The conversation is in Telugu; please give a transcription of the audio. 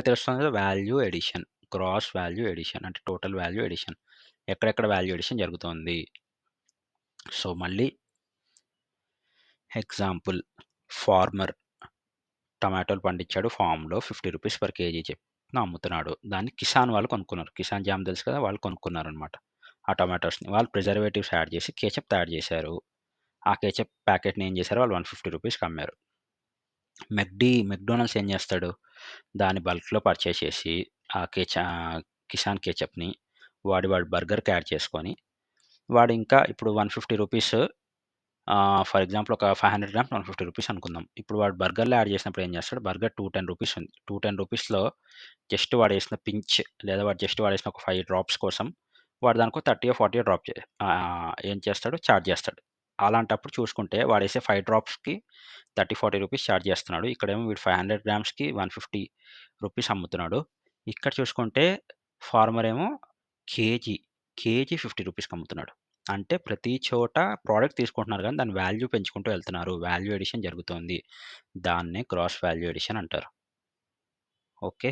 తెలుస్తుంది కదా! Value addition, gross value addition అంటే టోటల్ వాల్యూ ఎడిషన్. ఎక్కడెక్కడ వాల్యూ ఎడిషన్ జరుగుతోంది. సో, మళ్ళీ ఎగ్జాంపుల్ ఫార్మర్ టమాటోలు పండించాడు ఫామ్‌లో. ₹50 పర్ కేజీ చొప్పున అమ్ముతున్నాడు. దాన్ని కిసాన్ వాళ్ళు కొనుక్కున్నారు. కిసాన్ జామ్ తెలుసు కదా! వాళ్ళు కొనుక్కున్నారనమాట. ఆ టొమాటోస్‌ని. వాళ్ళు ప్రిజర్వేటివ్స్ యాడ్ చేసి కేచప్ తయారు చేశారు. ఆ కేచప్ ప్యాకెట్‌ని ఏం చేశారు వాళ్ళు ₹150కి అమ్మారు. మెక్‌డొనాల్డ్స్ ఏం చేస్తాడు? దాన్ని బల్క్‌లో పర్చేస్ చేసి ఆ కిసాన్ కేచప్‌ని వాడి బర్గర్‌కి యాడ్ చేసుకొని వాడు ఇంకా ఇప్పుడు ₹150 ఫర్ ఎగ్జాంపుల్ ఒక 500 గ్రామ్స్ ₹150 అనుకుందాం. ఇప్పుడు వాడు బర్గర్‌లో యాడ్ చేసినప్పుడు ఏం చేస్తాడు? బర్గర్ $210 ఉంది. $210లో జస్ట్ వాడేసిన పించ్ లేదా వాడు జస్ట్ వాడేసిన ఒక 5 డ్రాప్స్ కోసం వాడు దానికో 30 40 ఏం చేస్తాడు? చార్జ్ చేస్తాడు. అలాంటప్పుడు చూసుకుంటే వాడేసే 5 డ్రాప్స్‌కి 30, ₹40 చార్జ్ చేస్తున్నాడు. ఇక్కడేమో వీడు 500 గ్రామ్స్‌కి ₹150 అమ్ముతున్నాడు. ఇక్కడ చూసుకుంటే ఫార్మర్ ఏమో కేజీ, కేజీ ₹50కి అమ్ముతున్నాడు. అంటే ప్రతి చోట ప్రొడక్ట్ తీసుకుంటున్నారు గానీ, దాని వాల్యూ పెంచుకుంటూ వెళ్తున్నారు. వాల్యూ అడిషన్ జరుగుతోంది. దాన్నే గ్రాస్ వాల్యూ అడిషన్ అంటారు. ఓకే.